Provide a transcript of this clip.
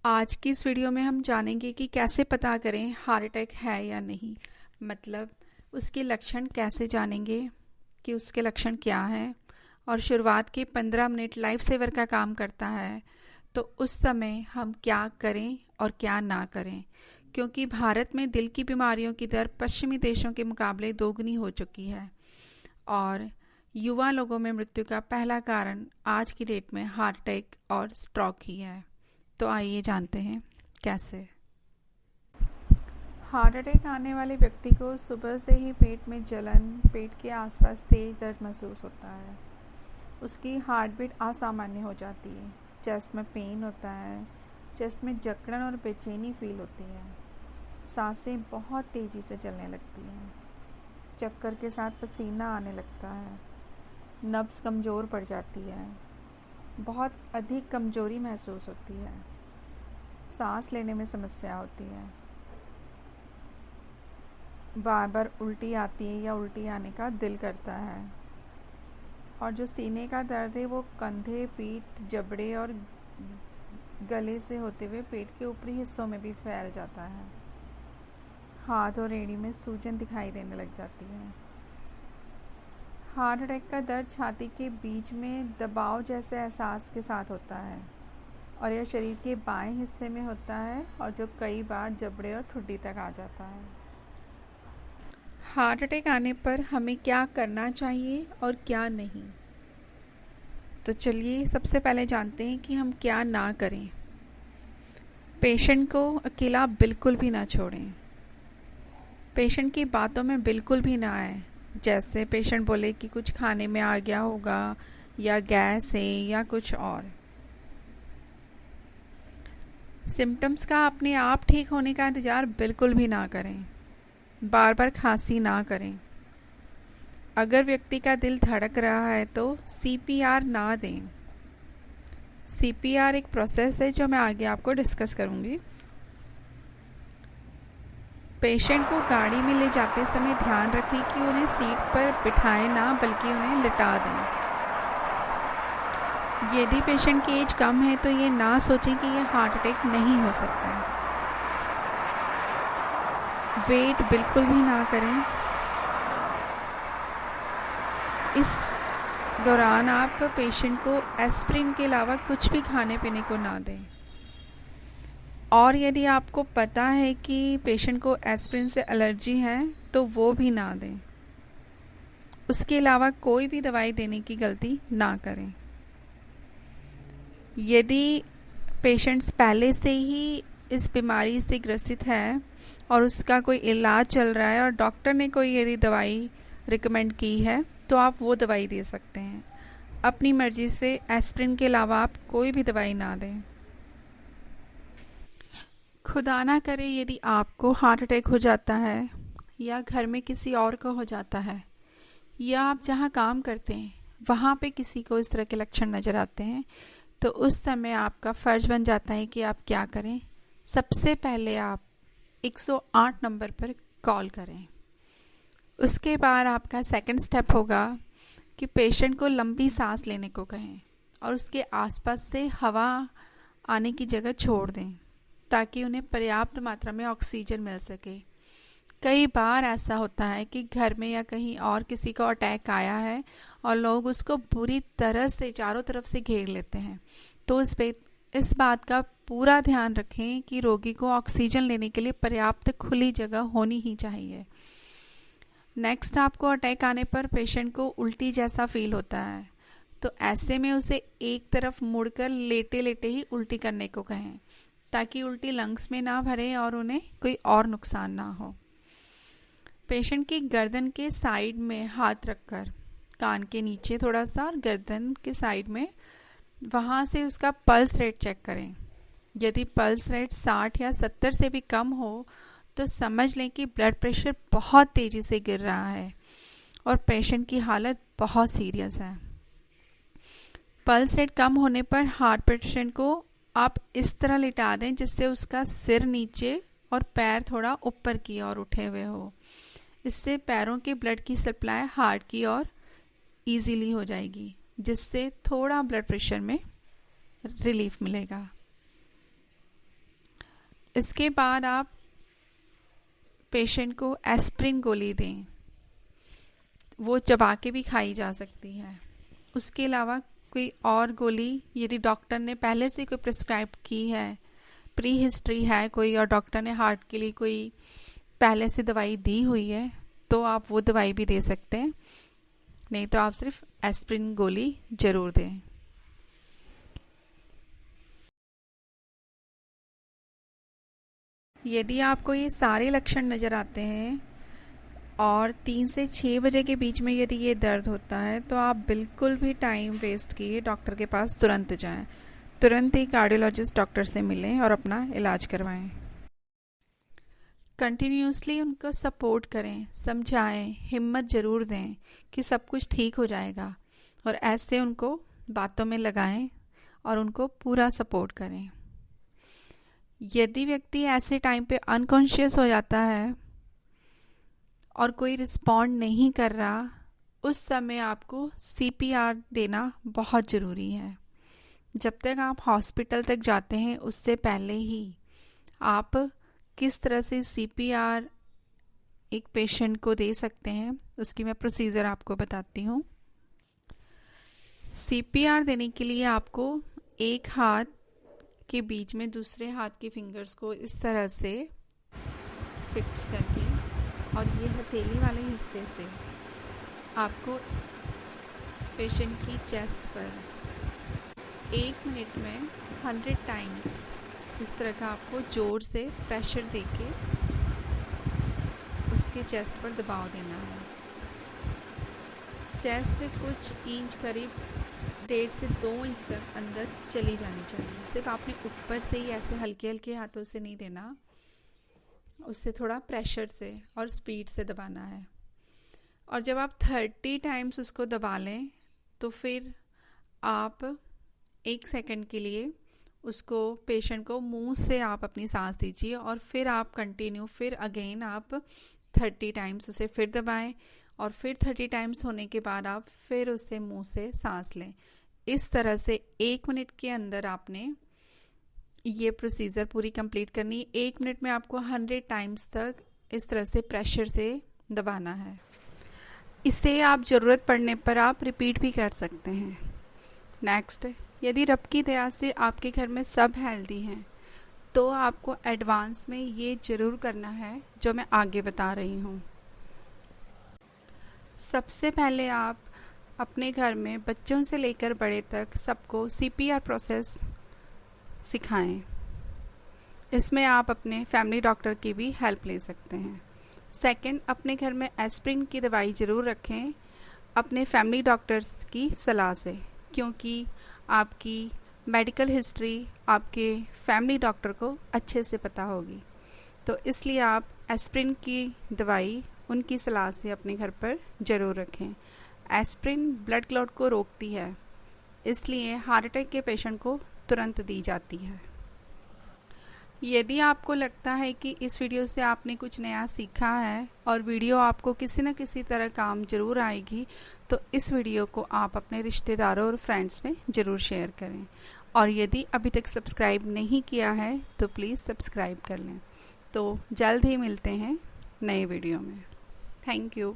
आज की इस वीडियो में हम जानेंगे कि कैसे पता करें हार्ट अटैक है या नहीं। मतलब उसके लक्षण कैसे जानेंगे कि उसके लक्षण क्या हैं। और शुरुआत के 15 मिनट लाइफ सेवर का काम करता है, तो उस समय हम क्या करें और क्या ना करें, क्योंकि भारत में दिल की बीमारियों की दर पश्चिमी देशों के मुकाबले दोगुनी हो चुकी है और युवा लोगों में मृत्यु का पहला कारण आज की डेट में हार्ट अटैक और स्ट्रोक ही है। तो आइए जानते हैं कैसे। हार्ट अटैक आने वाले व्यक्ति को सुबह से ही पेट में जलन, पेट के आसपास तेज दर्द महसूस होता है। उसकी हार्ट बीट असामान्य हो जाती है, चेस्ट में पेन होता है, चेस्ट में जकड़न और बेचैनी फील होती है, सांसें बहुत तेज़ी से चलने लगती हैं, चक्कर के साथ पसीना आने लगता है, नब्ज़ कमज़ोर पड़ जाती है, बहुत अधिक कमजोरी महसूस होती है, सांस लेने में समस्या होती है, बार बार उल्टी आती है या उल्टी आने का दिल करता है, और जो सीने का दर्द है वो कंधे, पीठ, जबड़े और गले से होते हुए पेट के ऊपरी हिस्सों में भी फैल जाता है। हाथ और एड़ी में सूजन दिखाई देने लग जाती है। हार्ट अटैक का दर्द छाती के बीच में दबाव जैसे एहसास के साथ होता है और यह शरीर के बाएं हिस्से में होता है और जो कई बार जबड़े और ठुड्डी तक आ जाता है। हार्ट अटैक आने पर हमें क्या करना चाहिए और क्या नहीं, तो चलिए सबसे पहले जानते हैं कि हम क्या ना करें। पेशेंट को अकेला बिल्कुल भी ना छोड़ें। पेशेंट की बातों में बिल्कुल भी ना आए। जैसे पेशेंट बोले कि कुछ खाने में आ गया होगा या गैस है या कुछ और। सिम्टम्स का अपने आप ठीक होने का इंतज़ार बिल्कुल भी ना करें। बार बार खांसी ना करें। अगर व्यक्ति का दिल धड़क रहा है तो सीपीआर ना दें। सीपीआर एक प्रोसेस है जो मैं आगे आपको डिस्कस करूंगी। पेशेंट को गाड़ी में ले जाते समय ध्यान रखें कि उन्हें सीट पर बिठाएं ना, बल्कि उन्हें लिटा दें। यदि पेशेंट की एज कम है तो ये ना सोचें कि यह हार्ट अटैक नहीं हो सकता। वेट बिल्कुल भी ना करें। इस दौरान आप पेशेंट को एस्प्रिन के अलावा कुछ भी खाने पीने को ना दें। और यदि आपको पता है कि पेशेंट को एस्प्रिन से एलर्जी है तो वो भी ना दें। उसके अलावा कोई भी दवाई देने की गलती ना करें। यदि पेशेंट्स पहले से ही इस बीमारी से ग्रसित है और उसका कोई इलाज चल रहा है और डॉक्टर ने कोई यदि दवाई रिकमेंड की है तो आप वो दवाई दे सकते हैं। अपनी मर्जी से एस्प्रिन के अलावा आप कोई भी दवाई ना दें। खुदा ना करे यदि आपको हार्ट अटैक हो जाता है या घर में किसी और को हो जाता है या आप जहां काम करते हैं वहां पे किसी को इस तरह के लक्षण नज़र आते हैं, तो उस समय आपका फ़र्ज बन जाता है कि आप क्या करें। सबसे पहले आप 108 नंबर पर कॉल करें। उसके बाद आपका सेकंड स्टेप होगा कि पेशेंट को लंबी सांस लेने को कहें और उसके आसपास से हवा आने की जगह छोड़ दें ताकि उन्हें पर्याप्त मात्रा में ऑक्सीजन मिल सके। कई बार ऐसा होता है कि घर में या कहीं और किसी को अटैक आया है और लोग उसको बुरी तरह से चारों तरफ से घेर लेते हैं, तो इस बात का पूरा ध्यान रखें कि रोगी को ऑक्सीजन लेने के लिए पर्याप्त खुली जगह होनी ही चाहिए। नेक्स्ट, आपको अटैक आने पर पेशेंट को उल्टी जैसा फील होता है, तो ऐसे में उसे एक तरफ मुड़कर लेटे लेटे ही उल्टी करने को कहें ताकि उल्टी लंग्स में ना भरे और उन्हें कोई और नुकसान ना हो। पेशेंट की गर्दन के साइड में हाथ रखकर, कान के नीचे थोड़ा सा और गर्दन के साइड में, वहाँ से उसका पल्स रेट चेक करें। यदि पल्स रेट 60 या 70 से भी कम हो तो समझ लें कि ब्लड प्रेशर बहुत तेज़ी से गिर रहा है और पेशेंट की हालत बहुत सीरियस है। पल्स रेट कम होने पर हार्ट पेशेंट को आप इस तरह लिटा दें जिससे उसका सिर नीचे और पैर थोड़ा ऊपर की ओर उठे हुए हो। इससे पैरों के ब्लड की सप्लाई हार्ट की ओर इजीली हो जाएगी, जिससे थोड़ा ब्लड प्रेशर में रिलीफ मिलेगा। इसके बाद आप पेशेंट को एस्प्रिन गोली दें, वो चबा के भी खाई जा सकती है। उसके अलावा कोई और गोली यदि डॉक्टर ने पहले से कोई प्रिस्क्राइब की है, प्री हिस्ट्री है कोई, और डॉक्टर ने हार्ट के लिए कोई पहले से दवाई दी हुई है, तो आप वो दवाई भी दे सकते हैं। नहीं तो आप सिर्फ एस्प्रिन गोली जरूर दें। यदि आपको ये सारे लक्षण नज़र आते हैं और 3 से 6 बजे के बीच में यदि ये दर्द होता है, तो आप बिल्कुल भी टाइम वेस्ट किए डॉक्टर के पास तुरंत जाएं। तुरंत ही कार्डियोलॉजिस्ट डॉक्टर से मिलें और अपना इलाज करवाएं। कंटिन्यूसली उनको सपोर्ट करें, समझाएं, हिम्मत ज़रूर दें कि सब कुछ ठीक हो जाएगा, और ऐसे उनको बातों में लगाएं और उनको पूरा सपोर्ट करें। यदि व्यक्ति ऐसे टाइम पे अनकॉन्शियस हो जाता है और कोई रिस्पॉन्ड नहीं कर रहा, उस समय आपको CPR देना बहुत ज़रूरी है। जब तक आप हॉस्पिटल तक जाते हैं उससे पहले ही आप किस तरह से CPR एक पेशेंट को दे सकते हैं, उसकी मैं प्रोसीजर आपको बताती हूँ। CPR देने के लिए आपको एक हाथ के बीच में दूसरे हाथ के फिंगर्स को इस तरह से फिक्स करके, और ये हथेली वाले हिस्से से आपको पेशेंट की चेस्ट पर 1 मिनट में 100 टाइम्स इस तरह का आपको जोर से प्रेशर देके उसके चेस्ट पर दबाव देना है। चेस्ट कुछ इंच, करीब 1.5 से 2 इंच तक अंदर चली जानी चाहिए। सिर्फ आपने ऊपर से ही ऐसे हल्के हल्के हाथों से नहीं देना, उससे थोड़ा प्रेशर से और स्पीड से दबाना है। और जब आप 30 टाइम्स उसको दबा लें तो फिर आप 1 सेकंड के लिए उसको, पेशेंट को मुंह से आप अपनी सांस दीजिए, और फिर आप कंटिन्यू, फिर अगेन आप 30 टाइम्स उसे फिर दबाएं, और फिर 30 टाइम्स होने के बाद आप फिर उससे मुंह से सांस लें। इस तरह से 1 मिनट के अंदर आपने ये प्रोसीजर पूरी कंप्लीट करनी है। 1 मिनट में आपको 100 टाइम्स तक इस तरह से प्रेशर से दबाना है। इसे आप ज़रूरत पड़ने पर आप रिपीट भी कर सकते हैं। नेक्स्ट, यदि रब की दया से आपके घर में सब हेल्दी हैं, तो आपको एडवांस में ये ज़रूर करना है जो मैं आगे बता रही हूँ। सबसे पहले आप अपने घर में बच्चों से लेकर बड़े तक सबको CPR प्रोसेस सिखाएं। इसमें आप अपने फैमिली डॉक्टर की भी हेल्प ले सकते हैं। सेकंड, अपने घर में एस्प्रिन की दवाई ज़रूर रखें अपने फैमिली डॉक्टर्स की सलाह से, क्योंकि आपकी मेडिकल हिस्ट्री आपके फैमिली डॉक्टर को अच्छे से पता होगी, तो इसलिए आप एस्प्रिन की दवाई उनकी सलाह से अपने घर पर ज़रूर रखें। एस्प्रिन ब्लड क्लॉट को रोकती है, इसलिए हार्ट अटैक के पेशेंट को तुरंत दी जाती है। यदि आपको लगता है कि इस वीडियो से आपने कुछ नया सीखा है और वीडियो आपको किसी न किसी तरह काम ज़रूर आएगी, तो इस वीडियो को आप अपने रिश्तेदारों और फ्रेंड्स में ज़रूर शेयर करें। और यदि अभी तक सब्सक्राइब नहीं किया है तो प्लीज़ सब्सक्राइब कर लें। तो जल्द ही मिलते हैं नए वीडियो में। Thank you.